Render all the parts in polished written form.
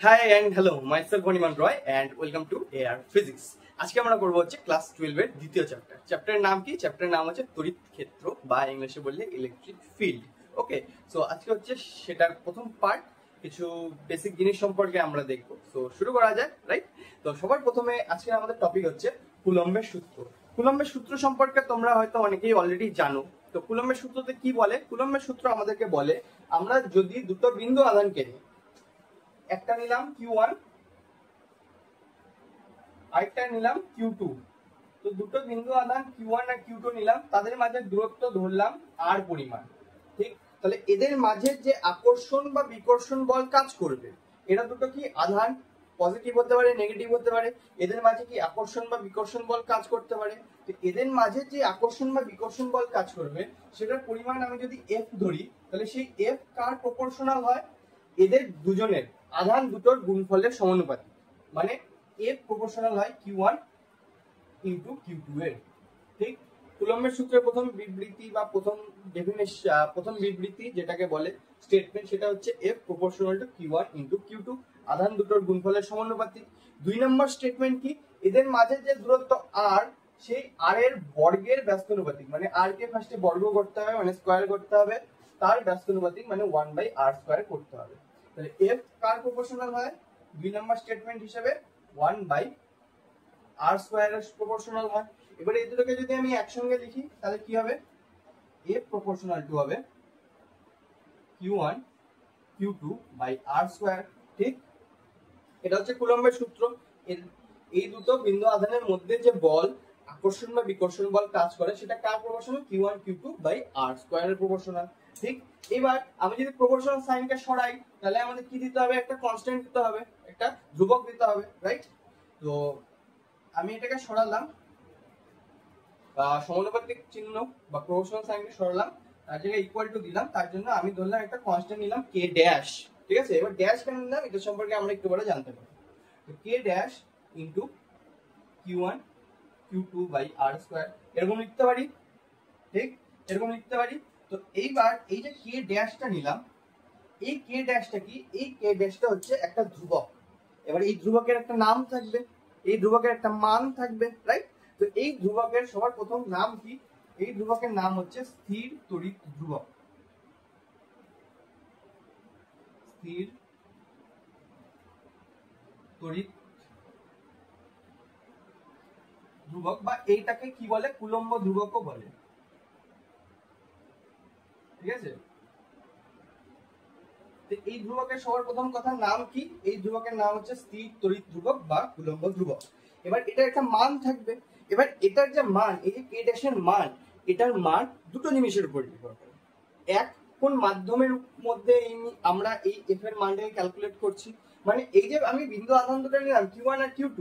High and hello, myself Animan Roy and welcome to AR physics. আজকে আমরা করবো হচ্ছে ক্লাস 12 এর দ্বিতীয় চ্যাপ্টার। চ্যাপ্টারের নাম কি? চ্যাপ্টারের নাম হচ্ছে তড়িৎ ক্ষেত্র বা ইংলিশে বললে ইলেকট্রিক ফিল্ড। ওকে, সো আজকে হচ্ছে সেটার প্রথম পার্ট, কিছু বেসিক জিনিস সম্পর্কে আমরা দেখবো। সো শুরু করা যায়, রাইট? তো সবার প্রথমে আজকে আমাদের টপিক হচ্ছে কুলম্বের সূত্র। কুলম্বের সূত্র সম্পর্কে তোমরা হয়তো অনেকেই অলরেডি জানো। তো কুলম্বের সূত্রতে কি বলে? কুলম্বের সূত্র আমাদেরকে বলে, আমরা যদি দুটো বিন্দু আধানকে নিই, একটা নিলাম Q1 আরেকটা নিলাম Q2, তো দুটো বিন্দু আধান Q1 আর Q2 নিলাম, তাদের মাঝে দূরত্ব ধরলাম r পরিমাণ। ঠিক, তাহলে এদের মাঝে যে আকর্ষণ বা বিকর্ষণ বল কাজ করবে, এরা দুটো কি আধান, পজিটিভ হতে পারে নেগেটিভ হতে পারে, এদের মাঝে কি আকর্ষণ বা বিকর্ষণ বল কাজ করতে পারে। তো এদের মাঝে যে আকর্ষণ বা বিকর্ষণ বল কাজ করবে সেটার পরিমাণ আমি যদি F ধরি, তাহলে সেই F কার প্রপোর্শনাল হয়? এদের দুজনের আধান দুটোর গুণফলের সমানুপাতিক, মানে F প্রপোর্শনাল হয় Q1 ইনটু Q2 এর। ঠিক, কুলম্বের সূত্রের প্রথম বিবৃতি বা প্রথম বিবৃতি যেটাকে বলে স্টেটমেন্ট, সেটা হচ্ছে F proportional to Q1 into Q2, আধান দুটোর গুণফলের সমানুপাতিক। 2 নম্বর স্টেটমেন্ট কি? এদের মাঝে যে দূরত্ব r, সেই r এর বর্গের ব্যস্তানুপাতিক, মানে r কে ফার্স্টে বর্গ করতে হবে, মানে স্কয়ার করতে হবে, তার ব্যস্তানুপাতিক মানে 1/r² করতে হবে। তাহলে F কার প্রপোর্শনাল হয়? 2 নম্বর স্টেটমেন্ট হিসেবে 1/r² এর প্রপোর্শনাল হয়। এবারে এই দুটোকে যদি আমি একসঙ্গে লিখি তাহলে কি হবে? F প্রপোর্শনাল টু হবে Q1 Q2/r²। ঠিক, এটা হচ্ছে কুলম্বের সূত্র। এই দুটো বিন্দু আধানের মধ্যে যে বল, আকর্ষণ বা বিকর্ষণ বল কাজ করে, সেটা কার প্রপোর্শনাল? Q1 Q2/r² এর প্রপোর্শনাল। ঠিক, এবার আমি যদি প্রপোর্শনাল সাইনকে সরাই, তাহলে আমাদের কি দিতে হবে? একটা কনস্ট্যান্ট দিতে হবে, একটা ধ্রুবক দিতে হবে, রাইট? তো আমি এটাকে সরালাম, সমানুপাতিক চিহ্ন বা প্রপোর্শনাল সাইনকে সরালাম, তার জায়গায় ইকুয়াল টু দিলাম, তার জন্য আমি ধরলাম একটা কনস্ট্যান্ট নিলাম K ড্যাশ। ঠিক আছে, এবার ড্যাশ কেন নিলাম এটা সম্পর্কে আমরা একটু পরে জানতে পারবো। তো K dash into Q1 Q2/r², এরকম লিখতে পারি। ঠিক, এরকম লিখতে পারি। তো এইবার এই যে K ড্যাশটা নিলাম, এই K ড্যাশটা কি? এই K ড্যাশটা হচ্ছে একটা ধ্রুবক। এবার এই ধ্রুবকের একটা নাম থাকবে, এই ধ্রুবকের একটা মান থাকবে, রাইট? তো এই ধ্রুবকের সবার প্রথম নাম কি? এই ধ্রুবকের নাম হচ্ছে স্থির তড়িৎ ধ্রুবক। স্থির তড়িৎ ধ্রুবক, বা এইটাকে কি বলে? কুলম্ব ধ্রুবকও বলে। ঠিক আছে, এই ধ্রুবকের সবার প্রথম কথা নাম কি? এই ধ্রুবকের নাম হচ্ছে স্থির তড়িৎ ধ্রুবক বা কুলম্ব ধ্রুবক। এবার এটা একটা মান থাকবে। এবার এটার যে মান, এই যে K ড্যাশের মান, এটার মান দুটো জিনিসের উপর নির্ভর করে। এক, কোন মাধ্যমের মধ্যে আমরা এই F এর মানটাকে ক্যালকুলেট করছি, মানে এই যে আমি বিন্দু আধান দুটো নিলাম Q1 আর Q2,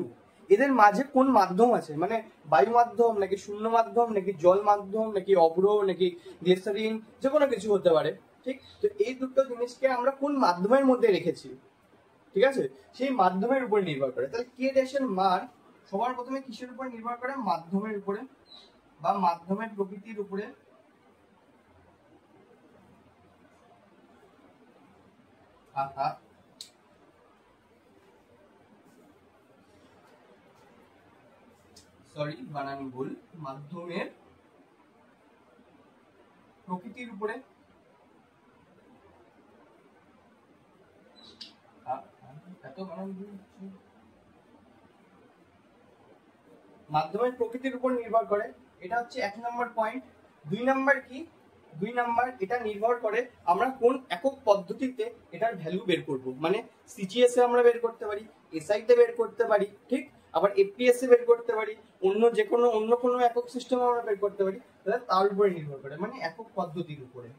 এদের মাঝে কোন মাধ্যম আছে, মানে বায়ু মাধ্যম নাকি শূন্য মাধ্যম নাকি জল মাধ্যম নাকি অভ্র নাকি গ্লিসারিন, যে কোনো কিছু হতে পারে। ঠিক, তো এই দুটো জিনিসকে আমরা কোন মাধ্যমের মধ্যে রেখেছি, ঠিক আছে, সেই মাধ্যমের উপর নির্ভর করে। তাহলে K ড্যাশের মান সবার প্রথমে কিসের উপর নির্ভর করে? মাধ্যমের উপরে বা মাধ্যমের প্রকৃতির উপরে। সরি, বানান ভুল। মাধ্যমের প্রকৃতির উপরে, মাধ্যমের প্রকৃতির উপর নির্ভর করে। এটা হচ্ছে 1 নম্বর পয়েন্ট। 2 নম্বর কি? 2 নম্বর, এটা নির্ভর করে আমরা কোন একক পদ্ধতিতে এটার ভ্যালু বের করব, মানে সিজিএস এ আমরা বের করতে পারি, এসআই তে বের করতে পারি, ঠিক, আবার এফপিএস এ বের করতে পারি, অন্য কোনো একক সিস্টেমে আমরা বের করতে পারি। তাহলে তার উপরে নির্ভর করে, মানে একক পদ্ধতির উপরে।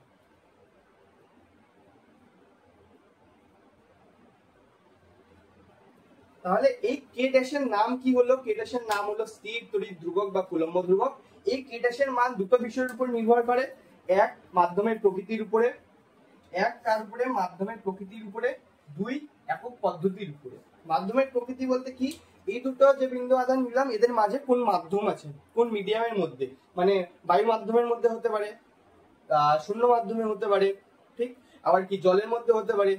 তাহলে এই K ড্যাশের নাম কি হলো? K ড্যাশের নাম হলো স্থির তড়িৎ ধ্রুবক বা কুলম্ব ধ্রুবক। এই K ড্যাশের মান দুটো বিষয়ের উপর নির্ভর করে। এক, মাধ্যমের প্রকৃতির উপরে, মাধ্যমের প্রকৃতির উপরে। 2, একক পদ্ধতির উপরে। মাধ্যমের প্রকৃতি বলতে কি? এই দুটো যে বিন্দু আধান নিলাম, এদের মাঝে কোন মাধ্যম আছে, কোন মিডিয়ামের মধ্যে, মানে বায়ু মাধ্যমের মধ্যে হতে পারে, শূন্য মাধ্যমে হতে পারে, ঠিক, আবার কি জলের মধ্যে হতে পারে,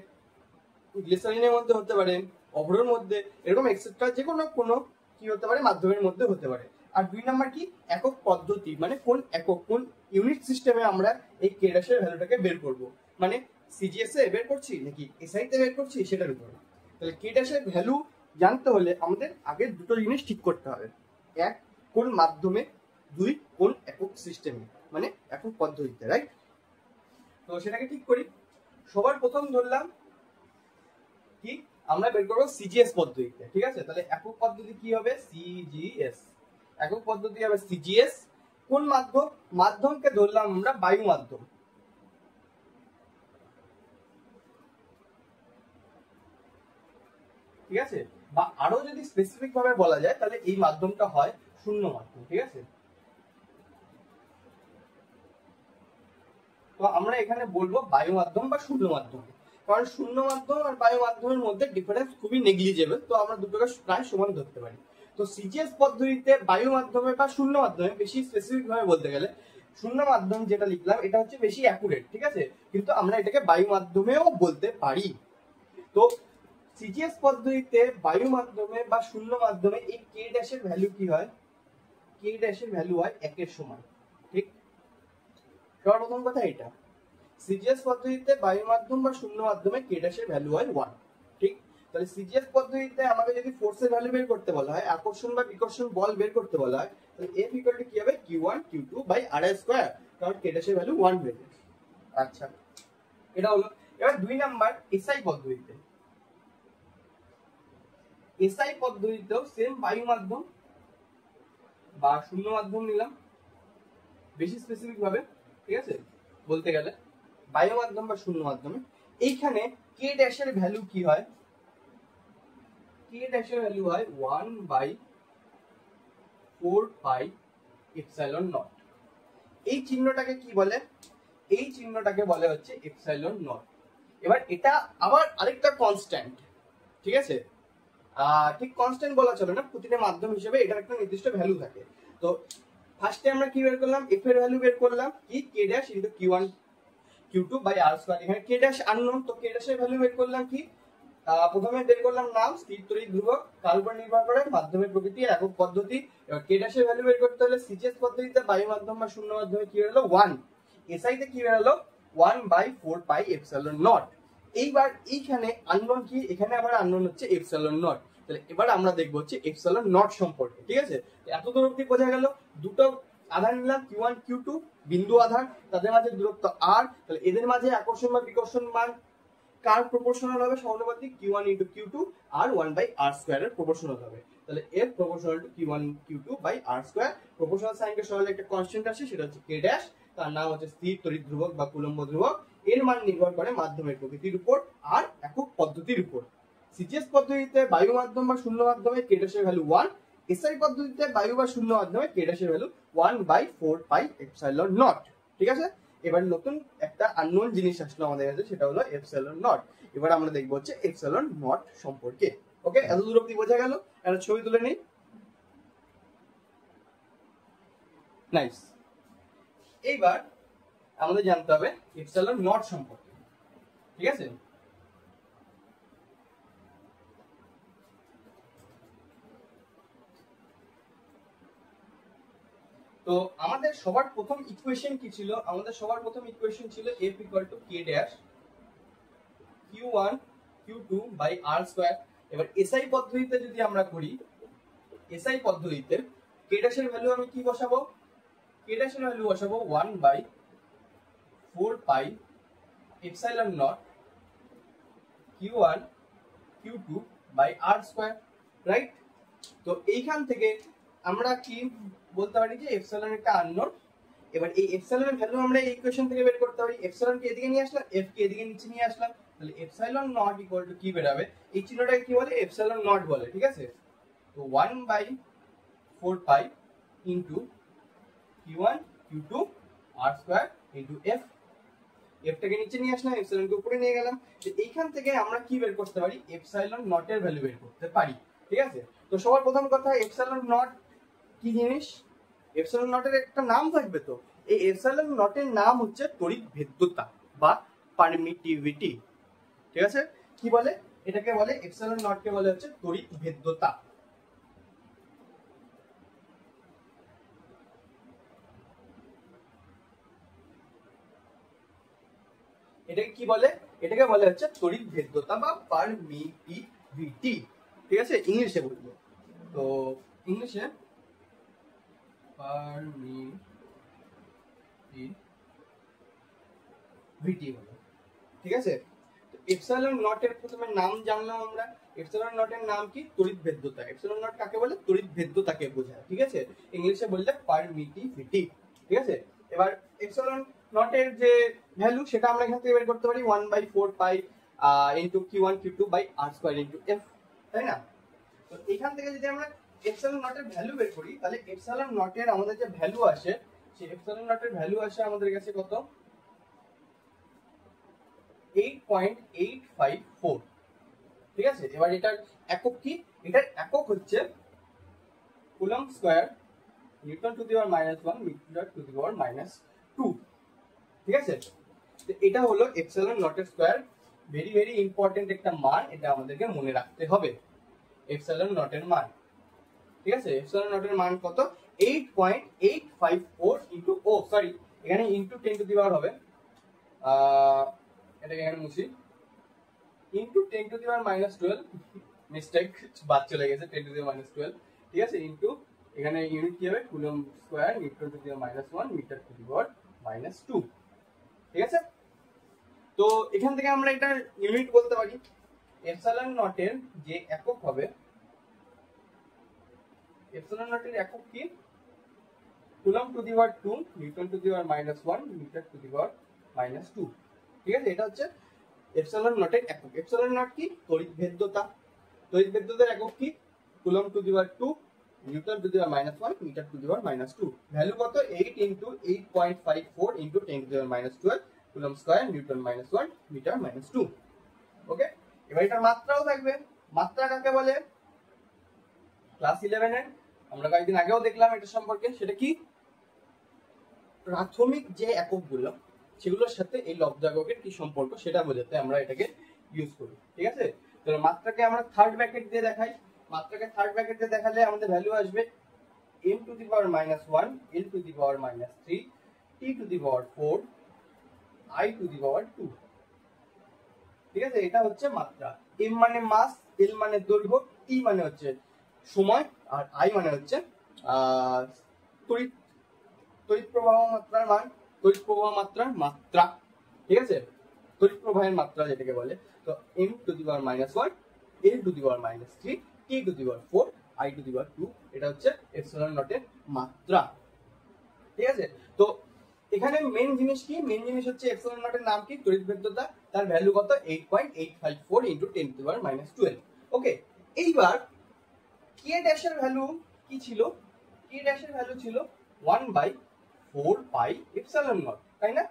গ্লিসারিনের মধ্যে হতে পারে, অভ্রের মধ্যে, এরকম এক্সেট্রা যে কোনো কি হতে পারে মাধ্যমের মধ্যে হতে পারে। আর 2 নাম্বার কি একক পদ্ধতি, মানে কোন একক কোন ইউনিট সিস্টেমে আমরা এই কে ড্যাশের ভ্যালুটাকে বের করব, মানে সিজিএস এ বের করছি নাকি এসআই তে বের করছি সেটার উপর। তাহলে কে ড্যাশের ভ্যালু জানতে হলে আমাদের আগে দুটো জিনিস ঠিক করতে হবে, এক কোন মাধ্যমে, দুই কোন একক সিস্টেমে মানে একক পদ্ধতিতে, রাইট? তো সেটাকে ঠিক করি। সবার প্রথম ধরলাম কি আমরা বের করবো সিজিএস পদ্ধতিতে, ঠিক আছে? তাহলে একক পদ্ধতি কি হবে? সিজিএস। একক পদ্ধতি হবে সিজিএস। কোন মাধ্যম? মাধ্যমকে ধরলাম আমরা বায়ু মাধ্যম, ঠিক আছে? বা আরো যদি স্পেসিফিক ভাবে বলা যায় তাহলে এই মাধ্যমটা হয় শূন্য মাধ্যম, ঠিক আছে? তো আমরা এখানে বলবো বায়ু মাধ্যম বা শূন্য মাধ্যম, কারণ শূন্য মাধ্যম আর বায়ু মাধ্যমের মধ্যে ডিফারেন্স খুবই নেগলিজেবল, তো আমরা দুটোকে প্রায় সমান ধরতে পারি। তো সিজিএস পদ্ধতিতে বায়ু মাধ্যমে বা শূন্য মাধ্যমে, বেশি স্পেসিফিক ভাবে বলতে গেলে শূন্য মাধ্যম যেটা লিখলাম এটা হচ্ছে বেশি অ্যাকুরেট, ঠিক আছে? কিন্তু আমরা এটাকে বায়ু মাধ্যমেও বলতে পারি। তো সিজিএস পদ্ধতিতে বায়ু মাধ্যমে বা শূন্য মাধ্যমে এই কে ড্যাশের ভ্যালু কি হয়? কে ড্যাশের ভ্যালু হয় 1 এর সমান, ঠিক? সবার প্রথম কথা এটা, সিজিএস পদ্ধতিতে বায়ু মাধ্যম বা শূন্য মাধ্যমে কে ড্যাশের ভ্যালু হয় 1, ঠিক? তাহলে সিজিএস পদ্ধতিতে আমাকে যদি ফোর্সের ভ্যালু বের করতে বলা হয়, আকর্ষণ বা বিকর্ষণ বল বের করতে বলা হয়, তাহলে F ইকুয়াল টু কি হবে? Q1 Q2 by RI square, কারণ কে ড্যাশের ভ্যালু 1 হয়ে যায়। আচ্ছা, এটা হলো। এবার 2 নাম্বার এসআই পদ্ধতিতে। এসআই পদ্ধতিতেও সেম বায়ু মাধ্যম বা শূন্য মাধ্যম নিলাম, বেশি স্পেসিফিক ভাবে, ঠিক আছে? বলতে গেলে বায়ু মাধ্যম বা শূন্য মাধ্যমে এইখানে কে ড্যাশের ভ্যালু কি হয়? কে ড্যাশের ভ্যালু হয় 1/4 পাই এপসাইলন নট। এই চিহ্নটাকে কি বলে? এই চিহ্নটাকে বলে হচ্ছে এপসাইলন নট। এবার এটা আবার আরেকটা কনস্ট্যান্ট, ঠিক আছে? ঠিক কনস্ট্যান্ট বলা চলে না, প্রতিটা মাধ্যম হিসেবে এটার একটা নির্দিষ্ট ভ্যালু থাকে। তো ফার্স্টে আমরা কি বের করলাম? এফ এর ভ্যালু বের করলাম কি K dash into Q1 Q2 by R square. এখানে কে ড্যাশ আননোন, তো কে ড্যাশের ভ্যালু বের করলাম কি? প্রথমে বের করলাম নাম, স্থির তড়িৎ ধ্রুবক, তার উপর নির্ভর করে মাধ্যমের প্রকৃতি, একক পদ্ধতি। এবার কে ড্যাশের ভ্যালু বের করতে হলে সিজিএস পদ্ধতিতে বায়ু মাধ্যম বা শূন্য মাধ্যমে কি হলো? 1। এসআই তে কি হলো? 1/4 পাই এপসাইলন নট। এইবার এইখানে আননোন কি? এখানে আবার আননোন হচ্ছে এপসাইলন নট। তাহলে এবার আমরা দেখবো হচ্ছে এপসাইলন নট সম্পর্কে, ঠিক আছে? এত দূর অবধি বোঝা গেল। দুটো আধান নিলাম Q1 Q2, বিন্দু আধান, তাদের মাঝে দূরত্ব r। তাহলে এদের মাঝে আকর্ষণ বা বিকর্ষণ মান কার প্রপোর্শনাল হবে? সমানুপাতিক Q1 into Q2 আর 1/r স্কয়ার এর প্রপোর্শনাল হবে। তাহলে F proportional to Q1 Q2 by r square. Proportional সাইনকে সরলে একটা কনস্ট্যান্ট আসে, সেটা হচ্ছে K ড্যাশ, তার নাম হচ্ছে স্থির তড়িৎ ধ্রুবক বা কুলম্ব ধ্রুবক। এর মান নির্ভর করে মাধ্যমের প্রকৃতির উপর আর একক পদ্ধতির উপর। সিজিএস পদ্ধতিতে বায়ু মাধ্যম বা শূন্য মাধ্যমে K ড্যাশের ভ্যালু 1, এসআই পদ্ধতিতে বায়ু বা শূন্য মাধ্যমে K ড্যাশের ভ্যালু 1/4 পাই এপসাইলন নট, ঠিক আছে? এবার নতুন একটা আননোন জিনিস আসলো আমাদের কাছে, সেটা হলো এপসাইলন নট। এবার আমরা দেখবো হচ্ছে এপসাইলন নট সম্পর্কে। ওকে, এত দূর অবধি বোঝা গেল? একটা ছবি তুলে নিই। নাইস। এইবার আমাদের জানতে হবে এপসাইলন নট সম্পর্কে, ঠিক আছে? তো আমাদের সবার প্রথম ইকুয়েশন কি ছিল? আমাদের সবার প্রথম ইকুয়েশন ছিল F equal to K dash Q1 Q2 by R square. এবার এসআই পদ্ধতিতে যদি আমরা করি, এসআই পদ্ধতিতে K ড্যাশের ভ্যালু আমি কি বসাবো? K ড্যাশের ভ্যালু বসাবো 1/4 pi epsilon not Q1 Q2 by R square, right? তো এইখান থেকে আমরা কি বলতে পারি যে এপসাইলন একটা আননোন। এবার এই এপসাইলনের ভ্যালু আমরা এই ইকুয়েশন থেকে বের করতে পারি। এপসাইলন কে এদিকে নিয়ে আসলাম, এফ কে এদিকে নিচে নিয়ে আসলাম, তাহলে এপসাইলন নট ইকুয়াল টু কি বেরাবে? এই চিহ্নটাকে কি বলে? এপসাইলন নট বলে, ঠিক আছে? তো 1/4 pi into Q1 Q2 R square into F। এফটাকে নিচে নিয়ে আসলাম, এপসাইলনকে উপরে নিয়ে গেলাম। তো এইখান থেকে আমরা কি বের করতে পারি? এপসাইলন নট এর ভ্যালু বের করতে পারি, ঠিক আছে? তো সবার প্রথম কথা, এপসাইলন নট কি জিনিস? এপসাইলন নটের একটা নাম থাকবে। তো এই এপসাইলন নটের নাম হচ্ছে তড়িৎ ভেদ্যতা বা পারমিটিভিটি, ঠিক আছে? কি বলে, এটাকে বলে এপসাইলন নট কে বলে হচ্ছে তড়িৎ ভেদ্যতা। এটাকে কি বলে, এটাকে বলে হচ্ছে তড়িৎ ভেদ্যতা বা পারমিটিভিটি। ঠিক আছে, ইংলিশে বলবো তো ইংলিশে পারমিটিভিটি বলে। ঠিক আছে, এপসাইলন নট এর প্রথমে নাম জানলাম আমরা। এপসাইলন নট এর নাম কি, তড়িৎ ভেদ্যতা। এপসাইলন নট কাকে বলে, তড়িৎ ভেদ্যতাকে বোঝায়। ঠিক আছে, ইংলিশে বললে পারমিটিভিটি। ঠিক আছে, এবার এপসাইলন নট এর যে ভ্যালু সেটা আমরা এখান থেকে বের করতে পারি 1/4 pi into Q1 Q2 by R square into F, তাই না? তো এখান থেকে যদি আমরা এপসাইলন নট এর ভ্যালু বের করি, তাহলে এপসাইলন নট এর আমাদের যে ভ্যালু আসে, সেই এপসাইলন নট এর ভ্যালু আসে আমাদের কাছে কত, 8.854। ঠিক আছে, এবার এটার একক কি, এটার একক হচ্ছে coulomb square newton to the power -1 metre to the power -2। ঠিক আছে, তো এটা হলো এপসাইলন নট এর স্কয়ার। ভেরি ভেরি ইম্পর্টেন্ট একটা মান, এটা আমাদেরকে মনে রাখতে হবে, এপসাইলন নট এর মান। ঠিক আছে, এপসাইলন নট এর মান কত, 8.854 ইনটু, ও সরি এখানে ইনটু 10 টু দি পাওয়ার হবে, এটাকে এখানে মুছি, into 10 to the power -12, mistake, বাদ চলে গেছে, 10 টু দি পাওয়ার -12। ঠিক আছে, ইনটু এখানে ইউনিট কি হবে, coulomb square newton to the power -1 metre to the power -2। ঠিক আছে, তো এখান থেকে আমরা এটা ইউনিট বলতে পারি। এপসাইলন নট এর যে একক হবে, এপসাইলন নট এর একক কি, coulomb to the power 2 newton to the power -1 metre to the power -2। ঠিক আছে, এটা হচ্ছে এপসাইলন নট এর একক। এপসাইলন নট কি, তড়িৎ ভেদ্যতা। তড়িৎ ভেদ্যতার একক কি, coulomb to the power 2 newton to the power -1 metre to the power -2। Value কত, 8 into 8.54 into 10 to the power -12 coulomb square newton -1 metre -2। Okay, এবার এটার মাত্রাও থাকবে। মাত্রা কাকে বলে, ক্লাস 11 এর আমরা কয়েকদিন আগেও দেখলাম এটা সম্পর্কে। সেটা কি, প্রাথমিক যে এককগুলো সেগুলোর সাথে এই লব্ধ এককের কি সম্পর্ক সেটা বোঝাতে আমরা এটাকে ইউজ করি। ঠিক আছে, তো মাত্রাকে আমরা থার্ড ব্র্যাকেট দিয়ে দেখাই। মাত্রাকে থার্ড ব্র্যাকেট দিয়ে দেখালে আমাদের ভ্যালু আসবে m to the power -1, l to the power -3, t to the power 4, i to the power 2। ঠিক আছে, এটা হচ্ছে মাত্রা। m মানে মাস, l মানে দৈর্ঘ্য, t মানে হচ্ছে সময়, আর i মানে হচ্ছে তড়িৎ তড়িৎ প্রবাহ মাত্রার মান, তড়িৎ প্রবাহ মাত্রার মাত্রা। ঠিক আছে, তড়িৎ প্রবাহের মাত্রা যেটাকে বলে। তো m to the power -1, l to the power -3, t to the power 4, i to the power 2, এটা হচ্ছে এপসাইলন নট এর মাত্রা। ঠিক আছে, তো এখানে মেন জিনিস কি, মেন জিনিস হচ্ছে এপসাইলন নট এর নাম কি, তড়িৎ ভেদ্যতা। তার ভ্যালু কত, 8.854 ইনটু 10 টু দি পাওয়ার -12। ওকে, এইবার কে ড্যাশ এর ভ্যালু কি ছিল, কে ড্যাশ এর ভ্যালু ছিল 1/4 পাই এপসাইলন নট, তাই না?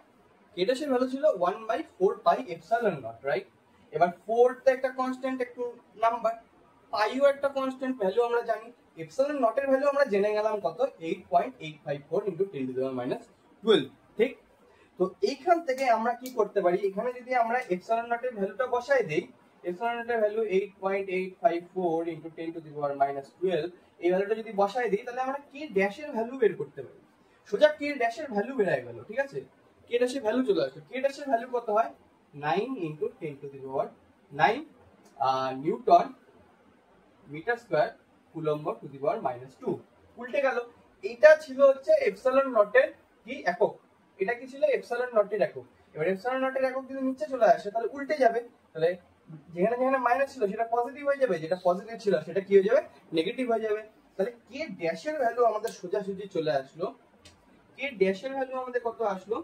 কে ড্যাশ এর ভ্যালু ছিল 1/4 পাই এপসাইলন নট, রাইট? এবার 4 টা একটা কনস্ট্যান্ট, একটু নাম্বার, পাইও একটা কনস্ট্যান্ট, ভ্যালু আমরা জানি। এপসাইলন নট এর ভ্যালু আমরা জেনে গেলাম কত, 8.854 ইনটু 10 টু দি পাওয়ার -12। ঠিক, তো এইখান থেকে আমরা কি করতে পারি, এখানে যদি আমরা এপসাইলন নট এর ভ্যালুটা বসাই দেই, এপসাইলন নট এর value 8.854 into 10 to the power -12, এই ভ্যালুটা যদি বসাই দিই, তাহলে আমরা কে ড্যাশ এর ভ্যালু বের করতে পারি। সোজা কে ড্যাশ এর ভ্যালু বেরিয়ে গেল। ঠিক আছে, কে ড্যাশ এর ভ্যালু চলে আসলো। কে ড্যাশ এর ভ্যালু কত হয়, 9 into 10 to the power 9 newton metre square coulomb to the power -2। উল্টে গেল, এটা ছিল হচ্ছে এপসাইলন নট এর কি একক, এটা কি ছিল এপসাইলন নট এর একক। এবার এপসাইলন নট এর একক যদি নিচে চলে আসে, তাহলে উল্টে যাবে। তাহলে যেখানে যেখানে মাইনাস ছিল সেটা পজিটিভ হয়ে যাবে, যেটা পজিটিভ ছিল সেটা কি হয়ে যাবে, নেগেটিভ হয়ে যাবে। তাহলে কে ড্যাশ এর ভ্যালু আমাদের সোজাসুজি চলে আসলো। কে ড্যাশ এর ভ্যালু আমাদের কত আসলো,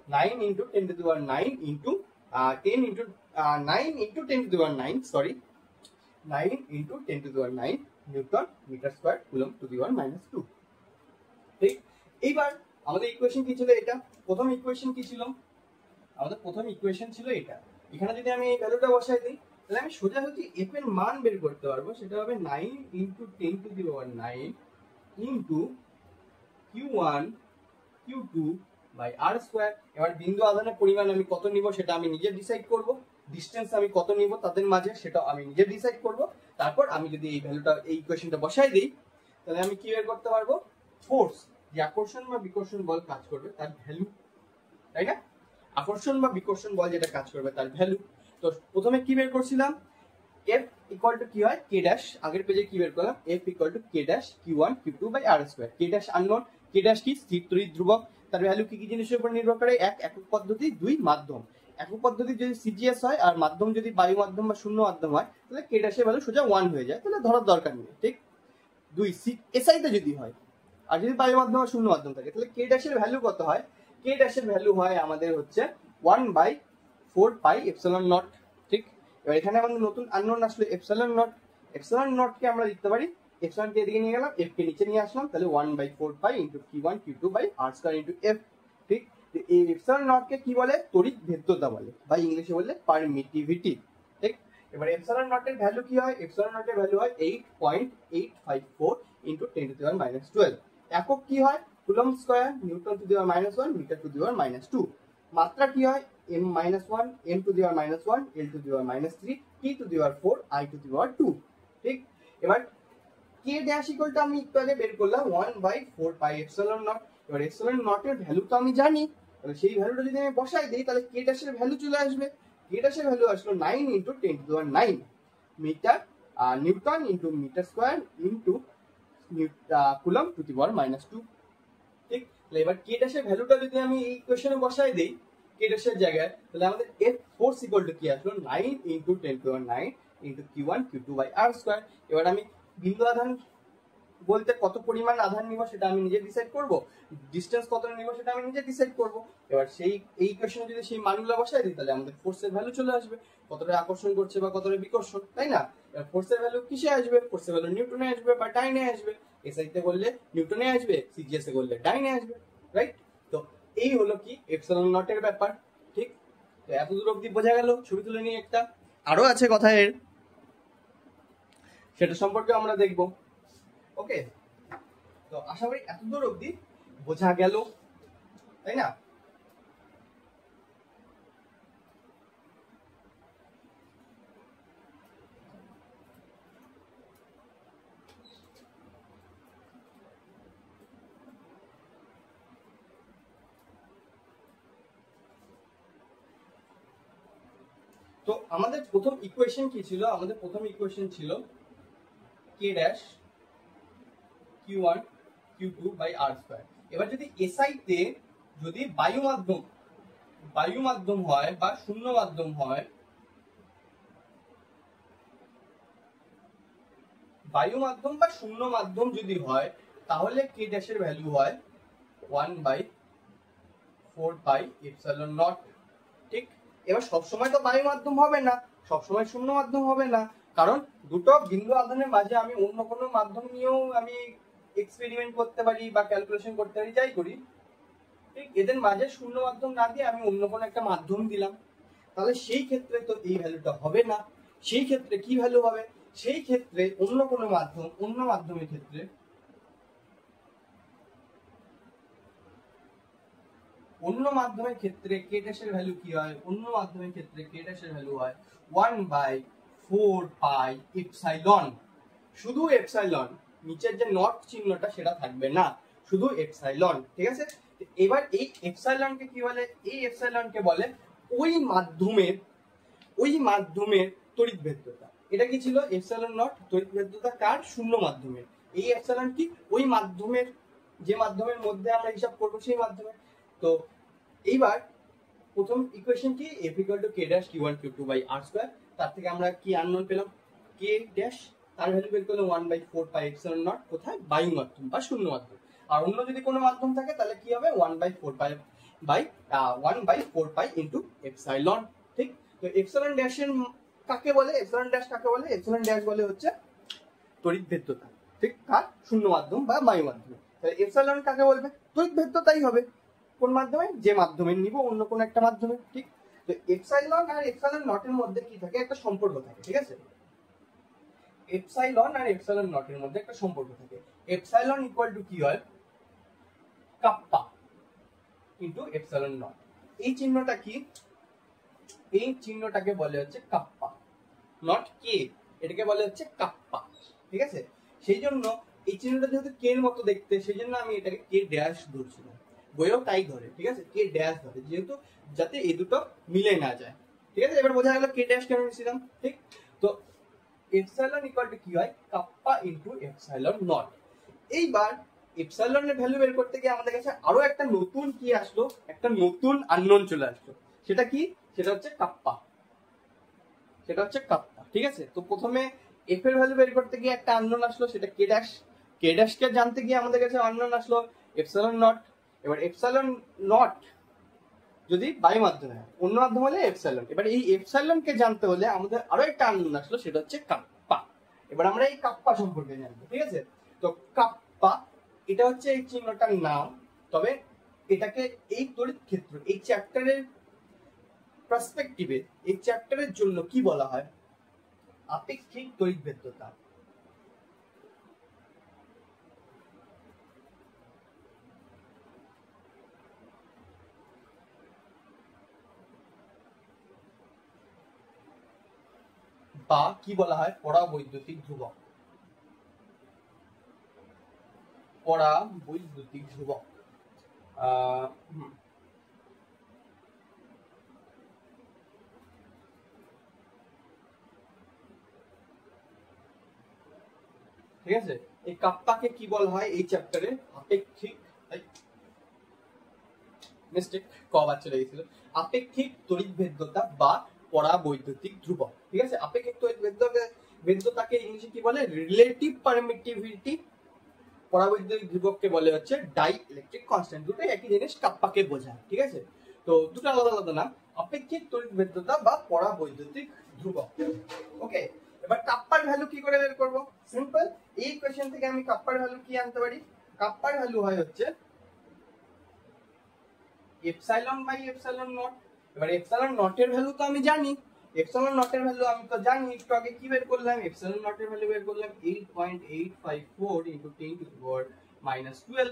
9 into 10 to the power 9 into 10 into 9 into 10 to the power 9, sorry 9 into 10 to the power 9 newton metre square coulomb to the power -2। ঠিক, এইবার আমাদের ইকুয়েশন কি ছিল, এটা প্রথম ইকুয়েশন কি ছিল, আমাদের প্রথম ইকুয়েশন ছিল এটা। এখানে যদি আমি এই ভ্যালুটা বসাই দিই, তাহলে আমি সোজাসুজি f এর মান বের করতে পারবো। সেটা হবে 9 into 10 to the power 9 into Q1 Q2 by R square. এবার বিন্দু আধানের পরিমাণ আমি কত নিব সেটা আমি নিজে ডিসাইড করব। ডিস্টেন্স আমি কত নিব তাদের মাঝে সেটা আমি নিজে ডিসাইড করব। তারপর আমি যদি এই ভ্যালুটা এই ইকুয়েশনটা বসাই দিই তাহলে আমি কি বের করতে পারবো, ফোর্স, যে আকর্ষণ বা বিকর্ষণ বল কাজ করবে তার ভ্যালু, তাই না? আকর্ষণ বা বিকর্ষণ বল যেটা কাজ করবে তার ভ্যালু। তো প্রথমে কি বের করছিলাম, F ইকুয়াল টু কি হয় k ড্যাশ, আগের পেজে কি বের করলাম, F equal to k dash q1 q2 by r square. k dash unknown, k dash কি স্থির তড়িৎ ধ্রুবক, তার ভ্যালু কি কি জিনিসের উপর নির্ভর করে, এক একক পদ্ধতি, দুই মাধ্যম। একক পদ্ধতি যদি সিজিএস হয় আর মাধ্যম যদি বায়ু মাধ্যম বা শূন্য মাধ্যম হয় তাহলে k ড্যাশের ভ্যালু সোজা 1 হয়ে যায়, তাহলে ধরার দরকার নেই, ঠিক। দুই এসআই তে যদি হয় আর যদি বায়ু মাধ্যম বা শূন্য মাধ্যম থাকে তাহলে k ড্যাশের ভ্যালু কত হয়, k ড্যাশের ভ্যালু হয় আমাদের হচ্ছে 1/4 পাই এপসিলন নট, ঠিক। এবার এখানে আমাদের নতুন আননোন আসলে এপসিলন নট, এপসিলন নট কে আমরা লিখতে পারি, এপসিলন কে এদিকে নিয়ে গেলাম, এফ কে নিচে নিয়ে আসলাম, তাহলে 1/4 pi into q1 q2 by r square into f, ঠিক। এই এপসিলন নট কে কি বলে, তড়িৎ ভেদ্যতা বলে, বা ইংলিশে বললে পারমিটিভিটি, ঠিক। এবার এপসিলন নট এর ভ্যালু কি হয়, এপসিলন নট এর ভ্যালু হয় 8.854 ইনটু 10 টু দি পাওয়ার -12। একক কি হয়, coulomb square, newton to the power -1, metre to the power -2। মাত্রা কি হয়, m-1, m to the power -1, l to the power -3, t to the power 4, i to the power 2, ঠিক। এবার k dash equal to আমি একটু আগে বের করলাম 1/4 পাই এপসিলন নট। এবার এপসিলন নট এর ভ্যালু তো আমি জানি, তাহলে সেই ভ্যালুটা যদি আমি বসাই দেই তাহলে k ড্যাশের ভ্যালু চলে আসবে। k ড্যাশের ভ্যালু আসলো 9 into 10 to the power 9 metre newton into metre square into coulomb to the power -2, ঠিক। তাহলে এবার k ড্যাশের ভ্যালুটা যদি আমি এই ইকুয়েশনে বসাই দেই k ড্যাশের জায়গায়, তাহলে আমাদের f ফোর্স ইকুয়াল টু কি আসলো 9 into 10 to the power 9 into q1 q2 by r square. এবার আমি বিন্দু আধান বলতে কত পরিমাণ আধান নিব সেটা আমি নিজে ডিসাইড করব, ডিসটেন্স কত নিব সেটা আমি নিজে ডিসাইড করব। এবার সেই এই ইকুয়েশনে যদি সেই মানগুলো বসাই দিই তাহলে আমাদের ফোর্সের ভ্যালু চলে আসবে, কতটা আকর্ষণ করছে বা কতটা বিকর্ষণ, তাই না? এবার ফোর্সের ভ্যালু কিসে আসবে, ফোর্সের ভ্যালু নিউটনে আসবে বা ডাইনে আসবে, এসআই তে করলে নিউটনে আসবে, সিজিএস এ করলে ডাইনে আসবে, রাইট। তো এই হলো কি এপসিলন নট এর ব্যাপার, ঠিক। তো এতদূর অবধি বোঝা গেল, ছবি তুলে নিয়ে একটা আরো আছে কথা এর, সেটা সম্পর্কে আমরা দেখব, ওকে। তো আশা করি এতদূর অবধি বোঝা গেল, তাই না? তো আমাদের প্রথম ইকুয়েশন কি ছিল, আমাদের প্রথম ইকুয়েশন ছিল k dash q1 q2 by r square. এবার যদি এসআই তে যদি বায়ু মাধ্যম হয় বা শূন্য মাধ্যম হয়, বায়ু মাধ্যম বা শূন্য মাধ্যম যদি হয় তাহলে k ড্যাশের ভ্যালু হয় 1/4 পাই এপসিলন নট, ঠিক। এবার সবসময় তো বায়ু মাধ্যম হবে না, সবসময় শূন্য মাধ্যম হবে না, কারণ দুটো বিন্দু আধানের মাঝে আমি অন্য কোনো মাধ্যম নিয়েও আমি এক্সপেরিমেন্ট করতে পারি বা ক্যালকুলেশন করতে পারি, যাই করি, ঠিক। এদের মাঝে শূন্য মাধ্যম না দিয়ে আমি অন্য কোনো একটা মাধ্যম দিলাম, তাহলে সেই ক্ষেত্রে তো এই ভ্যালুটা হবে না। সেই ক্ষেত্রে কি ভ্যালু হবে, সেই ক্ষেত্রে অন্য কোনো মাধ্যম, অন্য মাধ্যমের ক্ষেত্রে k ড্যাশের ভ্যালু কি হয়, অন্য মাধ্যমের ক্ষেত্রে k ড্যাশের ভ্যালু হয় 1/4 পাই এপসাইলন, শুধু এপসাইলন, নিচের যে নট চিহ্নটা সেটা থাকবে না, শুধু এপসাইলন, ঠিক আছে। এবার এই এপসাইলনকে কি বলে, এই এপসাইলনকে বলে ওই মাধ্যমের তড়িৎ ভেদ্যতা। এটা কি ছিল, এপসাইলন নট তড়িৎ ভেদ্যতা কার, শূন্য মাধ্যমের। এই এপসাইলন কি, ওই মাধ্যমের, যে মাধ্যমের মধ্যে আমরা হিসাব করবো সেই মাধ্যমের। তো এইবার প্রথম ইকুয়েশন কি, f equal to k dash q1 q2 by r square. তার থেকে আমরা কি আননোন পেলাম, k ড্যাশ, তার ভ্যালু বের করলে 1/4 পাই এপসিলন নট, কোথায়, বায়ু মাধ্যম বা শূন্য মাধ্যম। আর অন্য যদি কোনো মাধ্যম থাকে তাহলে কি হবে, 1/4 পাই ইনটু এপসাইলন, ঠিক। তো এপসিলন ড্যাশ কাকে বলে, এপসিলন ড্যাশ কাকে বলে, এপসিলন ড্যাশ বলে হচ্ছে তড়িৎ ভেদ্যতা, ঠিক, কার, শূন্য মাধ্যম বা বায়ু মাধ্যমে। তাহলে এপসিলন কাকে বলবে, তড়িৎ ভেদ্যতাই হবে, কোন মাধ্যমে, যে মাধ্যমে নিব, অন্য কোন একটা মাধ্যমে, ঠিক। তো এপসাইলন আর এপসাইলন নটের মধ্যে কি থাকে, একটা সম্পর্ক থাকে, ঠিক আছে। এপসাইলন আর এপসাইলন নটের মধ্যে একটা সম্পর্ক থাকে। এপসাইলন ইকুয়াল টু কি হয়, কাপ্পা ইনটু এপসাইলন নট। এই চিহ্নটা কি, এই চিহ্নটাকে বলে হচ্ছে কাপ্পা, নট কে, এটাকে বলে হচ্ছে কাপ্পা। ঠিক আছে, সেই জন্য এই চিহ্নটা যেহেতু কে এর মতো দেখতে, সেই জন্য আমি এটাকে কে ড্যাশ ধরছিলাম। বইও তাই ধরে, ঠিক আছে, কে ড্যাশ ধরে, যেহেতু যাতে এই দুটো মিলে না যায়। ঠিক আছে, এবার বোঝা গেল কে ড্যাশ কেন নিয়েছিলাম। ঠিক, তো এপসাইলন ইকুয়াল টু কি হয়, কাপ্পা ইনটু এপসাইলন নট। এইবার এপসাইলনের ভ্যালু বের করতে গিয়ে আমাদের কাছে আরো একটা নতুন কি আসলো, একটা নতুন আননোন চলে আসলো। সেটা কি, সেটা হচ্ছে কাপ্পা, সেটা হচ্ছে কাপ্পা। ঠিক আছে, তো প্রথমে এফ এর ভ্যালু বের করতে গিয়ে একটা আননোন আসলো, সেটা কে ড্যাশ। কে ড্যাশ কে জানতে গিয়ে আমাদের কাছে আননোন আসলো এপসাইলন নট। এবার এপসাইলন নট যদি বাই মাধ্যমে হয়, অন্য মাধ্যম হলে এপসাইলন। এবার এই এপসাইলন কে জানতে হলে আমাদের আরো একটা আননোন আসলো, সেটা হচ্ছে কাপ্পা। এবার আমরা এই কাপ্পা সম্পর্কে জানবো। ঠিক আছে, তো কাপ্পা এটা হচ্ছে এই চিহ্নটার নাম, তবে এটাকে এই তড়িৎ ক্ষেত্র, এই চ্যাপ্টারের পার্সপেক্টিভে, এই চ্যাপ্টারের জন্য কি বলা হয়, আপেক্ষিক তড়িৎভেদ্যতা। বা কি বলা হয়, পরাবৈদ্যুতিক ধ্রুবক, পরাবৈদ্যুতিক ধ্রুবক। ঠিক আছে, এই কাপ্পাকে কি বলা হয় এই চ্যাপ্টারে, আপেক্ষিক, মিস্টেক, কবার চলে গেছিল, আপেক্ষিক তড়িৎভেদ্যতা বা পরাবৈদ্যুতিক ধ্রুবক। ঠিক আছে, আপেক্ষিক তড়িৎভেদ্যতাকে ইংলিশে কি বলে, রিলেটিভ পারমিটিভিটি। পরাবৈদ্যুতিক ধ্রুবককে বলে হচ্ছে ডাই ইলেকট্রিক কনস্ট্যান্ট। দুটোই একই জিনিস, কাপ্পাকে বোঝায়। ঠিক আছে, তো দুটো আলাদা আলাদা নাম, আপেক্ষিক তড়িৎভেদ্যতা বা পরাবৈদ্যুতিক ধ্রুবক। ওকে, এবার কাপ্পার ভ্যালু কি করে বের করব, সিম্পল, এই কোশ্চেন থেকে আমি কাপ্পার ভ্যালু কি আনতে পারি, কাপ্পার ভ্যালু হয় হচ্ছে এপসাইলন বাই এপসাইলন নট। এবার এপসাইলন নটের ভ্যালু তো আমি জানি, এপসাইলন নটের ভ্যালু আমি তো জানি, একটু আগে কি বের করলাম, এপসাইলন নটের ভ্যালু বের করলাম 8.854 ইনটু 10 টু দি পাওয়ার -12।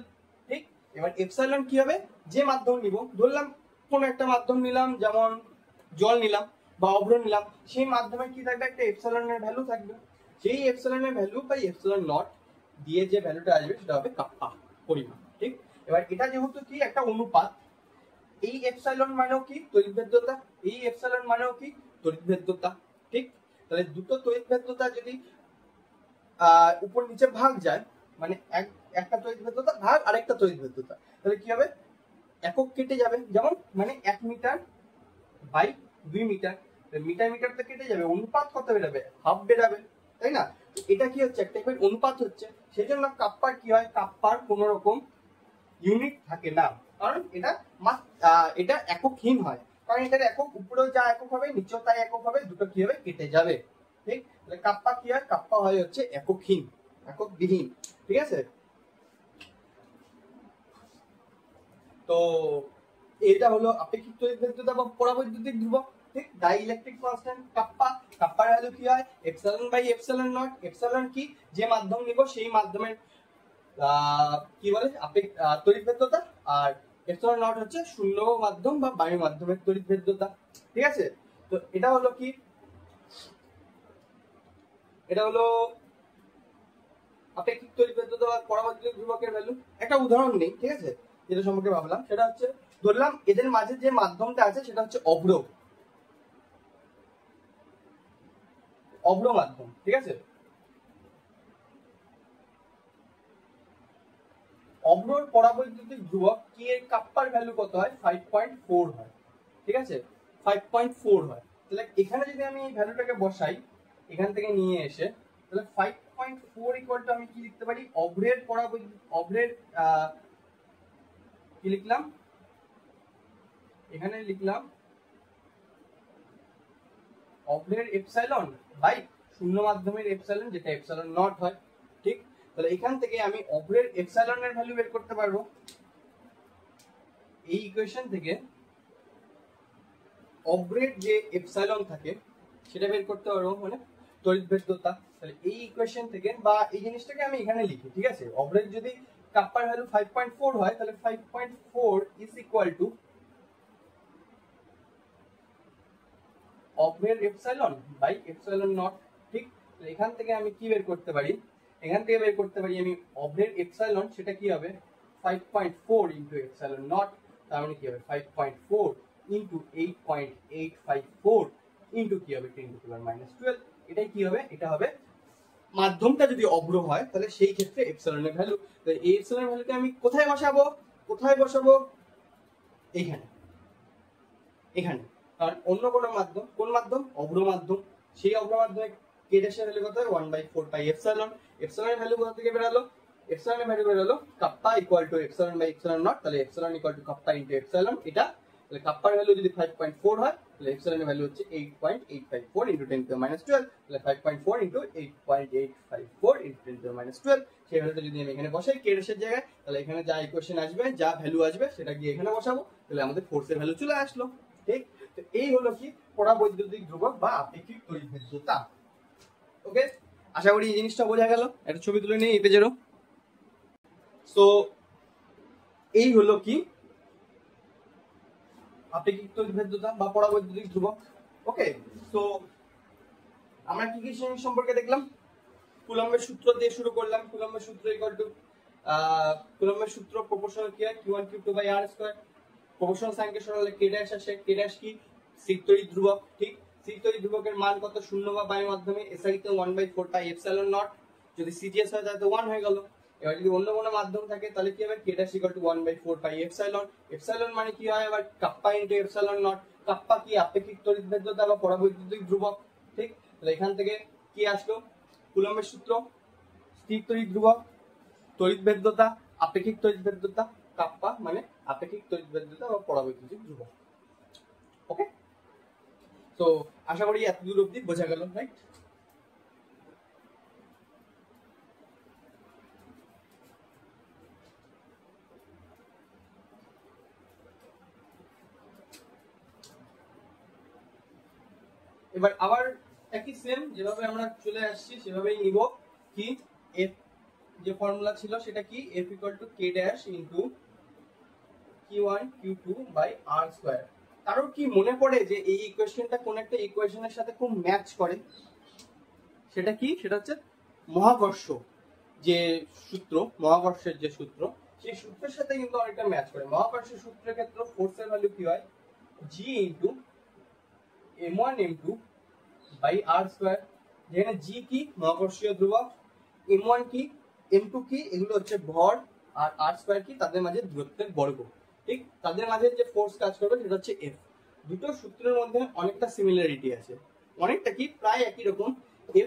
ঠিক, এবার এপসাইলন কি হবে, যে মাধ্যম নিব, ধরলাম কোন একটা মাধ্যম নিলাম, যেমন জল নিলাম বা অভ্র নিলাম, সেই মাধ্যমে কি থাকবে, একটা এপসাইলনের ভ্যালু থাকবে। সেই এপসাইলনের ভ্যালু বাই এপসাইলন নট দিয়ে যে ভ্যালুটা আসবে সেটা হবে কাপ্পা পরিমাণ। ঠিক, এবার এটা যেহেতু কি একটা অনুপাত, এই এপসাইলন মানেও কি তড়িৎভেদ্যতা, এই এপসাইলন মানেও কি তড়িৎভেদ্যতা। ঠিক, তাহলে দুটো তড়িৎভেদ্যতা যদি উপর নিচে ভাগ যায়, মানে একটা তড়িৎভেদ্যতা ভাগ আরেকটা তড়িৎভেদ্যতা, তাহলে কি হবে, একক কেটে যাবে। যেমন মানে 1 metre by 2 metre, metre metre তো কেটে যাবে, অনুপাত কত বেরাবে, হাফ বেরাবে, তাই না। এটা কি হচ্ছে, একটা অনুপাত হচ্ছে, সেই জন্য কাপ্পার কি হয়, কাপ্পার কোন রকম ইউনিট থাকে না, কারণ এটা এককহীন হয়, কারণ এটার একক উপরেও যা একক হবে নিচেও তাই একক হবে, দুটো কি হবে, কেটে যাবে। ঠিক, তাহলে কাপ্পা কি হয়, কাপ্পা হয় হচ্ছে এককহীন, এককবিহীন। ঠিক আছে, তো এটা হলো আপেক্ষিক তড়িৎভেদ্যতা বা পরাবৈদ্যুতিক ধ্রুবক। ঠিক, ডাই ইলেকট্রিক কনস্ট্যান্ট কাপ্পা, কাপ্পার ভ্যালু কি হয়, epsilon by epsilon naught. Epsilon কি, যে মাধ্যম নিব সেই মাধ্যমের কি বলে তড়িৎভেদ্যতা, আর এপসাইলন নট হচ্ছে শূন্য মাধ্যম বা বায়ু মাধ্যমের তড়িৎভেদ্যতা। ঠিক আছে, তো এটা হলো কি, এটা হলো আপেক্ষিক তড়িৎভেদ্যতা বা পরাবৈদ্যুতিক ধ্রুবকের ভ্যালু। একটা উদাহরণ নেই, ঠিক আছে, যেটা সম্পর্কে ভাবলাম, সেটা হচ্ছে ধরলাম এদের মাঝে যে মাধ্যমটা আছে সেটা হচ্ছে অভ্র, অভ্র মাধ্যম। ঠিক আছে, অভ্রর পরাবৈদ্যুতিক ধ্রুবক কি এর কাপ্পার ভ্যালু কত হয়, 5.4 হয়। ঠিক আছে, 5.4 হয়। তাহলে এখানে যদি আমি এই ভ্যালুটাকে বসাই, এখান থেকে নিয়ে এসে, তাহলে 5.4 ইকুয়াল টু আমি কি লিখতে পারি, অভ্রের অভ্রের কি লিখলাম, এখানে লিখলাম অভ্রের এপসাইলন বাই শূন্য মাধ্যমের এপসাইলন, যেটা এপসাইলন নট হয়। ঠিক, তাহলে এখান থেকে আমি অভ্রের এপসাইলনের ভ্যালু বের করতে পারবো, এই ইকুয়েশন থেকে অভ্রের যে এপসাইলন থাকে সেটা বের করতে পারবো, মানে তড়িৎভেদ্যতা। তাহলে এই ইকুয়েশন থেকে বা এই জিনিসটাকে আমি এখানে লিখি। ঠিক আছে, অভ্রের যদি কাপ্পার ভ্যালু 5.4 হয়, তাহলে 5.4 ইজ ইকুয়াল টু অফের এপসাইলন বাই এপসাইলন নট। ঠিক, এখান থেকে আমি কি বের করতে পারি, এখান থেকে বের করতে পারি আমি অফের এপসাইলন, সেটা কি হবে 5.4 ইন্টু এপসাইলন নট, তার মানে কি হবে 5.4 ইন্টু 8.854 ইন্টু কি হবে 10 টু দি পাওয়ার -12। এটাই কি হবে, এটা হবে মাধ্যমটা যদি অভ্র হয় তাহলে সেই ক্ষেত্রে এপসাইলনের ভ্যালু। তো এই এপসাইলনের ভ্যালুকে আমি কোথায় বসাবো, কোথায় বসাবো, এইখানে, এখানে। কারণ অন্য কোনো মাধ্যম, কোন মাধ্যম, অভ্র মাধ্যম, সেই অভ্র মাধ্যমে কে ড্যাশের ভ্যালু কত হয় 1/4 পাই এপসাইলন। এপসাইলনের ভ্যালু কোথা থেকে বেরালো, এপসাইলনের ভ্যালু বেরালো kappa equal to epsilon by epsilon naught, তাহলে epsilon equal to kappa into epsilon. এটা তাহলে কাপ্পার ভ্যালু যদি 5.4 হয় তাহলে এপসাইলনের ভ্যালু হচ্ছে 8.854 ইনটু 10 টু দি পাওয়ার -12, তাহলে 5.4 into 8.854 into 10 to the power -12। সেই ভ্যালুটা যদি আমি এখানে বসাই কে ড্যাশের জায়গায়, তাহলে এখানে যা ইকুয়েশন আসবে, যা ভ্যালু আসবে সেটা গিয়ে এখানে বসাবো, তাহলে আমাদের ফোর্সের ভ্যালু চলে আসলো। ঠিক, তো এই হলো কি পরাবৈদ্যুতিক ধ্রুবক বা আপেক্ষিক তড়িৎভেদ্যতা। ওকে, আশা করি এই জিনিসটা বোঝা গেল। একটা ছবি তুলে নিই এই পেজেরও। সো এই হলো কি আপেক্ষিক তড়িৎভেদ্যতা বা পরাবৈদ্যুতিক ধ্রুবক। ওকে, সো আমরা কি কি জিনিস সম্পর্কে দেখলাম, কুলম্বের সূত্র দিয়ে শুরু করলাম। কুলম্বের সূত্র ইকুয়াল টু কুলম্বের সূত্র প্রপোর্শনাল কি হয় q1 q2 by r square. Proportional সাইনকে সরালে কে ড্যাশ আসে, কে ড্যাশ কি স্থির তড়িৎ ধ্রুবক। ঠিক, স্থির তড়িৎ ধ্রুবকের মান কত, শূন্য বা বায়ু মাধ্যমে এসআই তে 1/4 পাই এপসাইলন নট, যদি সিজিএস হয় তাহলে 1 হয়ে গেল। এবার যদি অন্য কোনো মাধ্যম থাকে তাহলে কি হবে, কে dash equal to 1/4 pi epsilon. Epsilon মানে কি হয় আবার kappa into epsilon not. Kappa কি আপেক্ষিক তড়িৎভেদ্যতা বা পরাবৈদ্যুতিক ধ্রুবক। ঠিক, তাহলে এখান থেকে কি আসলো, কুলম্বের সূত্র, স্থির তড়িৎ ধ্রুবক, তড়িৎভেদ্যতা, আপেক্ষিক তড়িৎভেদ্যতা, কাপ্পা মানে আপেক্ষিক তড়িৎভেদ্যতা বা পরাবৈদ্যুতিক ধ্রুবক। ওকে, তো আশা করি এতদূর অবধি বোঝা গেল, রাইট? এবার আবার একই সেম যেভাবে আমরা চলে আসছি সেভাবেই নিব। কি এফ যে ফর্মুলা ছিল সেটা কি, F equal to K dash into q1 q2 by r square. কারোর কি মনে পড়ে যে এই ইকুয়েশনটা কোন একটা ইকুয়েশনের সাথে খুব ম্যাচ করে, সেটা কি, সেটা হচ্ছে মহাকর্ষ যে সূত্র, মহাকর্ষের যে সূত্র, সেই সূত্রের সাথে কিন্তু অনেকটা ম্যাচ করে। মহাকর্ষের সূত্রের ক্ষেত্রে ফোর্সের ভ্যালু কি হয়, g into m1 m2 by r square. যেখানে g কি মহাকর্ষীয় ধ্রুবক, m1 কি, m2 কি, এগুলো হচ্ছে ভর, আর r স্কয়ার কি তাদের মাঝে দূরত্বের বর্গ। ঠিক, তাদের মাঝে যে ফোর্স কাজ করবে সেটা হচ্ছে f। দুটো সূত্রের মধ্যে অনেকটা সিমিলারিটি আছে, অনেকটা কি প্রায় একই রকম।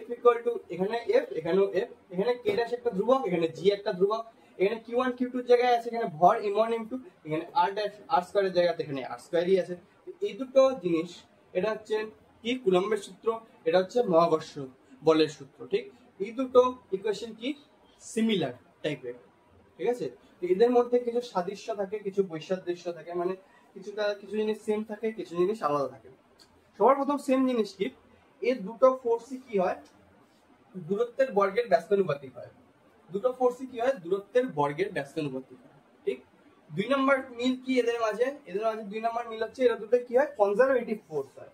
f ইকুয়াল টু এখানে f, এখানেও f, এখানে k ড্যাশ একটা ধ্রুবক, এখানে g একটা ধ্রুবক, এখানে q1 q2 এর জায়গায় আছে এখানে ভর m1 m2, এখানে r ড্যাশ r স্কয়ারের জায়গাতে এখানে r স্কয়ারই আছে। এই দুটো জিনিস, এটা হচ্ছে কি কুলম্বের সূত্র, এটা হচ্ছে মহাকর্ষ বলের সূত্র। ঠিক, এই দুটো ইকুয়েশন কি সিমিলার টাইপের। ঠিক আছে, এদের মধ্যে কিছু সাদৃশ্য থাকে, কিছু বৈসাদৃশ্য থাকে, মানে কিছুটা কিছু জিনিস সেম থাকে, কিছু জিনিস আলাদা থাকে। সবার প্রথম সেম জিনিস কি, এই দুটো ফোর্সই কি হয়, দূরত্বের বর্গের ব্যস্তানুপাতিক হয়। দুটো ফোর্সই কি হয়, দূরত্বের বর্গের ব্যস্তানুপাতিক হয়। ঠিক, দুই নম্বর মিল কি এদের মাঝে, এদের মাঝে দুই নম্বর মিল হচ্ছে এরা দুটো কি হয়, কনজারভেটিভ ফোর্স হয়।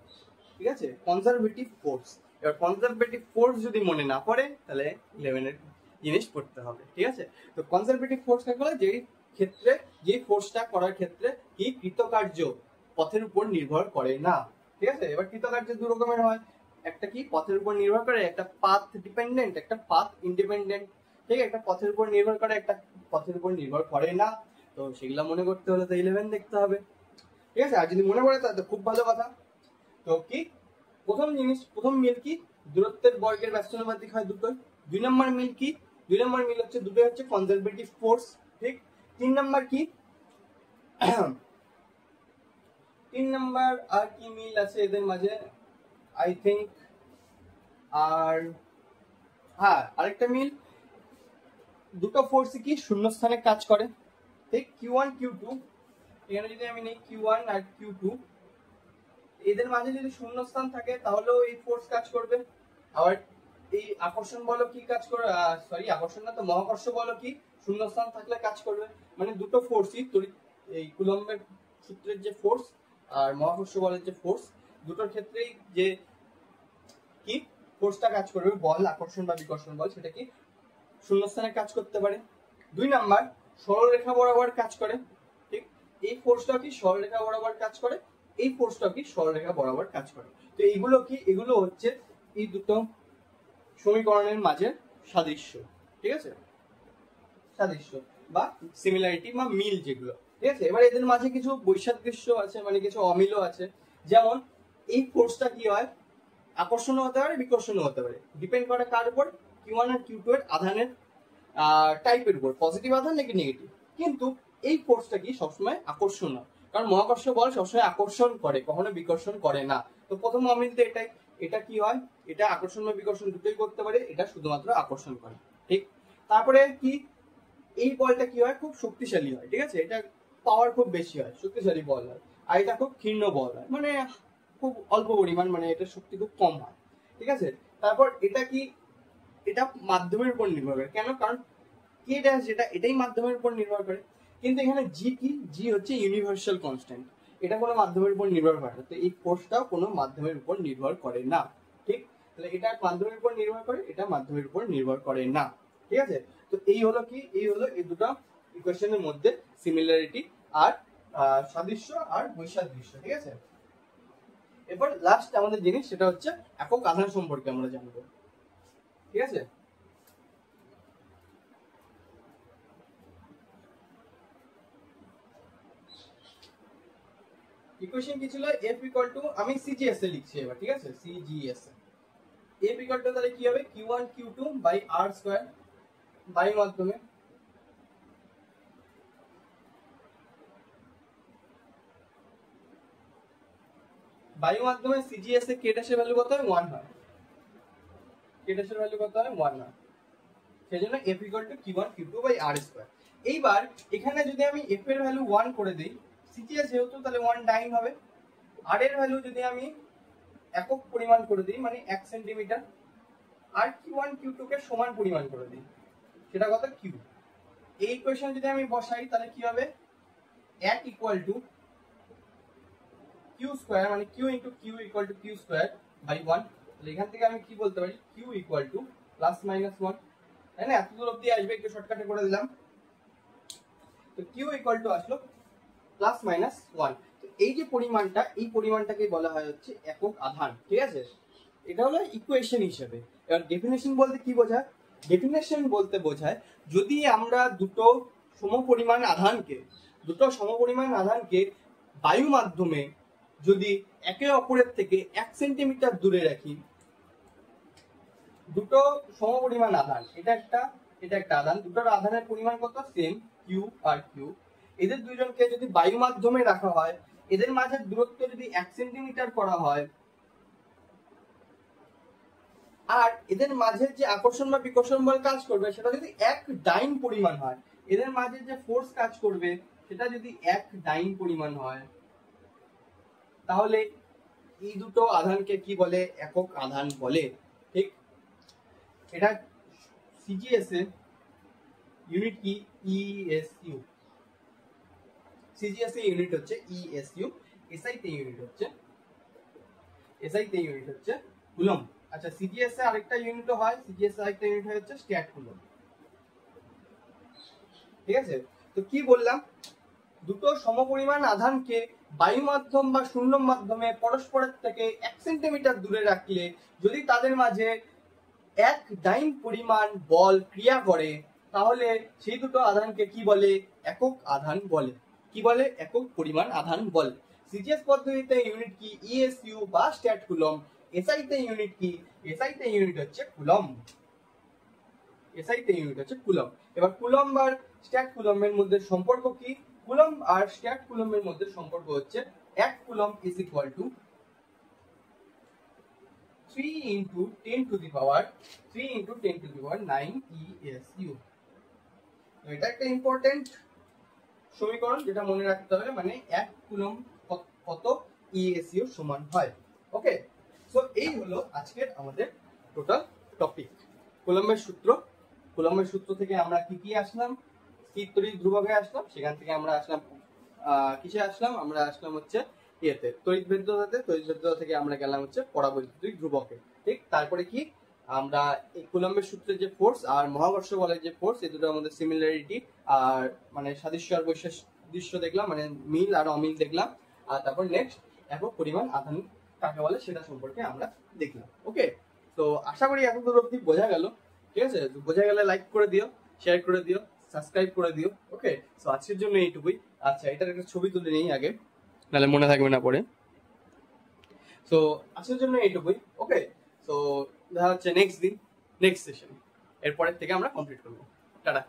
ঠিক আছে, কনজারভেটিভ ফোর্স। এবার কনজারভেটিভ ফোর্স যদি মনে না পড়ে তাহলে 11 এর জিনিস পড়তে হবে। ঠিক আছে, তো কনজারভেটিভ ফোর্স কাকে বলে, যেই ক্ষেত্রে, যেই ফোর্সটা করার ক্ষেত্রে কি কৃতকার্য পথের উপর নির্ভর করে না। ঠিক আছে, এবার কৃতকার্য দু রকমের হয়, একটা কি পথের উপর নির্ভর করে, একটা পাথ ডিপেন্ডেন্ট, একটা পাথ ইন্ডিপেন্ডেন্ট। ঠিক, একটা পথের উপর নির্ভর করে, একটা পথের উপর নির্ভর করে না। তো সেগুলা মনে করতে হলে তো 11 দেখতে হবে। ঠিক আছে, আর যদি মনে পড়ে তাহলে খুব ভালো কথা। তো কি প্রথম জিনিস, প্রথম মিল কি, দূরত্বের বর্গের ব্যস্তানুপাতিক হয় দুটোই। দুই নম্বর মিল কি, দুই নম্বর মিল হচ্ছে দুটোই হচ্ছে কনজারভেটিভ ফোর্স। ঠিক, তিন নম্বর কি, তিন নম্বর আর কি মিল আছে এদের মাঝে, আই থিঙ্ক, আর হ্যাঁ আরেকটা মিল, দুটো ফোর্সই কি শূন্যস্থানে কাজ করে। ঠিক, q1 q2, এখানে যদি আমি নেই q1 আর q2, এদের মাঝে যদি শূন্যস্থান থাকে তাহলেও এই ফোর্স কাজ করবে। আবার এই আকর্ষণ বল কি কাজ করে, সরি আকর্ষণ না তো মহাকর্ষ বল কি শূন্যস্থান থাকলে কাজ করবে। মানে দুটো ফোর্সই তড়িৎ, এই কুলম্বের সূত্রের যে ফোর্স আর মহাকর্ষ বলের যে ফোর্স, দুটোর ক্ষেত্রেই যে কি ফোর্সটা কাজ করবে, বল আকর্ষণ বা বিকর্ষণ বল, সেটা কি শূন্যস্থানে কাজ করতে পারে। 2 নাম্বার সরলরেখা বরাবর কাজ করে, ঠিক, এই ফোর্সটা কি সরলরেখা বরাবর কাজ করে, এই ফোর্সটা কি সরলরেখা বরাবর কাজ করে। তো এইগুলো কি, এগুলো হচ্ছে এই দুটো সমীকরণের মাঝে সাদৃশ্য, ঠিক আছে, সাদৃশ্য বা সিমিলারিটি বা মিল যেগুলো, ঠিক আছে। এবার এদের মাঝে কিছু বৈসাদৃশ্য আছে, মানে কিছু অমিলও আছে। যেমন এই ফোর্সটা কি হয়, আকর্ষণও হতে পারে বিকর্ষণও হতে পারে, ডিপেন্ড করে কার উপর, Q1 আর Q2 এর আধানের টাইপের উপর, পজিটিভ আধান নাকি নেগেটিভ। কিন্তু এই ফোর্সটা কি সবসময় আকর্ষণ হয়, কারণ মহাকর্ষ বল সবসময় আকর্ষণ করে, কখনো বিকর্ষণ করে না। তো প্রথম অমিল তো এটাই, এটা কি হয়, এটা আকর্ষণ বা বিকর্ষণ দুটোই করতে পারে, এটা শুধুমাত্র আকর্ষণ করে, ঠিক। তারপরে কি, এই বলটা কি হয়, খুব শক্তিশালী হয়, ঠিক আছে, এটা পাওয়ার খুব বেশি হয়, শক্তিশালী বল হয়। আর এটা খুব ক্ষীণ বল হয়, মানে খুব অল্প পরিমাণ, মানে এটা শক্তি খুব কম হয়, ঠিক আছে। তারপর এটা কি, এটা মাধ্যমের উপর নির্ভর করে, কেন, কারণ কে ড্যাশ যেটা, এটাই মাধ্যমের উপর নির্ভর করে। কিন্তু এখানে জি কি, জি হচ্ছে ইউনিভার্সাল কনস্ট্যান্ট, এটা কোনো মাধ্যমের উপর নির্ভর করে না। তো এই ফোর্সটাও কোনো মাধ্যমের উপর নির্ভর করে না, ঠিক। তাহলে এটা মাধ্যমের উপর নির্ভর করে, এটা মাধ্যমের উপর নির্ভর করে না, ঠিক আছে। তো এই হলো কি, এই হলো এই দুটো ইকুয়েশনের মধ্যে সিমিলারিটি আর সাদৃশ্য আর বৈসাদৃশ্য, ঠিক আছে। এরপর লাস্ট আমাদের জিনিস, সেটা হচ্ছে একক আধান সম্পর্কে আমরা জানবো, ঠিক আছে। ইকুয়েশন কি ছিল, F ইকুয়াল টু, আমি সিজিএস এ লিখছি এবার, ঠিক আছে, সিজিএস F ইকুয়াল টু তাহলে কি হবে, Q1 Q2 by R square বায়ু মাধ্যমে, বায়ু মাধ্যমে সিজিএস এ কে ড্যাশের ভ্যালু কত হয়, 1 হয়, কে ড্যাশের ভ্যালু কত হয়, 1 হয়। সেজন্য F equal to Q1 Q2 by R square. এইবার এখানে যদি আমি F এর ভ্যালু 1 করে দেই, সিজিএস যেহেতু, তাহলে 1 ডাইন হবে। R এর ভ্যালু যদি আমি একক পরিমাণ করে দিই, মানে 1 সেন্টিমিটার, আর Q1 Q2 কে সমান পরিমাণ করে দিই, সেটা কত, Q। এই ইকুয়েশন যদি আমি বসাই, তাহলে কি হবে, 1 ইকুয়াল টু Q স্কয়ার, মানে Q into Q equal to Q square by 1। তাহলে এখান থেকে আমি কি বলতে পারি, Q equal to plus minus 1, তাই না, এত দূর অবধি আসবে, একটু শর্টকাটে করে দিলাম। তো Q ইকুয়াল টু আসলো প্লাস মাইনাস 1। তো এই যে পরিমাণটা, এই পরিমাণটাকে বলা হয় হচ্ছে একক আধান, ঠিক আছে। এটা হলো ইকুয়েশন হিসেবে। এবার ডেফিনেশন বলতে কি বোঝায়, ডেফিনেশন বলতে বোঝায় যদি আমরা দুটো সমপরিমাণ আধানকে বায়ু মাধ্যমে যদি একে অপরের থেকে 1 সেন্টিমিটার দূরে রাখি, দুটো সমপরিমাণ আধান, এটা একটা আধান, দুটোর আধানের পরিমাণ কত, সেম, কিউ আর কিউ। এদের দুইজনকে যদি বায়ু মাধ্যমে রাখা হয়, এদের মাঝে দূরত্ব যদি 1 সেন্টিমিটার করা হয়, আর এদের মাঝে যে আকর্ষণ বা বিকর্ষণ বল কাজ করবে, সেটা যদি 1 ডাইন পরিমাণ হয়, এদের মাঝে যে ফোর্স কাজ করবে সেটা যদি 1 ডাইন পরিমাণ হয়, তাহলে এই দুটো আধানকে কি বলে, একক আধান বলে, ঠিক। এটা সিজিএস এ ইউনিট কি, ইএসইউ। সিজিএস এ ইউনিট হচ্ছে ইএসইউ, এসআই তে ইউনিট হচ্ছে কুলম্ব। আচ্ছা, সিজিএস এ আরেকটা ইউনিটও হয়, সিজিএস এ আরেকটা ইউনিট হচ্ছে স্ট্যাট কুলম্ব, ঠিক আছে। তো কি বললাম, দুটো সমপরিমাণ আধানকে বায়ু মাধ্যম বা শূন্য মাধ্যমে পরস্পরের থেকে 1 সেন্টিমিটার দূরে রাখলে যদি তাদের মাঝে 1 ডাইন পরিমাণ বল ক্রিয়া করে, তাহলে সেই দুটো আধানকে কি বলে, একক আধান বলে। কি বলে, একক পরিমাণ আধান বলে। সিজিএস পদ্ধতিতে ইউনিট কি, ইএসইউ বা স্ট্যাট কুলম্ব। এসআই তে ইউনিট কি, এসআই তে ইউনিট হচ্ছে কুলম্ব, এবার কুলম্ব আর স্ট্যাট কুলম্বের মধ্যে সম্পর্ক কি, কুলম্ব আর স্ট্যাট কুলম্বের মধ্যে সম্পর্ক হচ্ছে 1 coulomb is equal two 3 into 10 to the power 9 ESU। এটা একটা ইম্পর্টেন্ট সমীকরণ যেটা মনে রাখতে হবে, মানে 1 কুলম্ব কত ESU সমান হয়। ওকে, সো এই হলো আজকের আমাদের টোটাল টপিক, কুলম্বের সূত্র থেকে আমরা কি আসলাম, স্থির তড়িৎ ধ্রুবকে আসলাম, সেখান থেকে আমরা আসলাম কিসে আসলাম, আমরা আসলাম হচ্ছে ইয়েতে তড়িৎ ভেদ্যতাতে, তড়িৎ ভেদ্যতা থেকে আমরা গেলাম হচ্ছে পরাবৈদ্যুতিক ধ্রুবকে। ঠিক, তারপরে কি আমরা এই কুলম্বের সূত্রে যে ফোর্স আর মহাকর্ষ বলের যে ফোর্স, এই দুটোর মধ্যে সিমিলারিটি আর মানে সাদৃশ্য আর বৈসাদৃশ্য দেখলাম, মানে মিল আর অমিল দেখলাম। আর তারপর নেক্সট একক পরিমাণ আধান কাকে বলে সেটা সম্পর্কে আমরা দেখলাম। ওকে, তো আশা করি এখন দূর অব্দি বোঝা গেল। ঠিক আছে, বোঝা গেলে লাইক করে দিও, শেয়ার করে দিও, সাবস্ক্রাইব করে দিও। ওকে, তো আজকের জন্য এইটুকুই। আচ্ছা, এটার একটা ছবি তুলে নেই আগে, নাহলে মনে থাকবে না পরে। তো আজকের জন্য এইটুকুই। ওকে, তো দেখা হচ্ছে নেক্সট দিন, নেক্সট সেশন। এরপরের থেকে আমরা কমপ্লিট করবো। টাটা।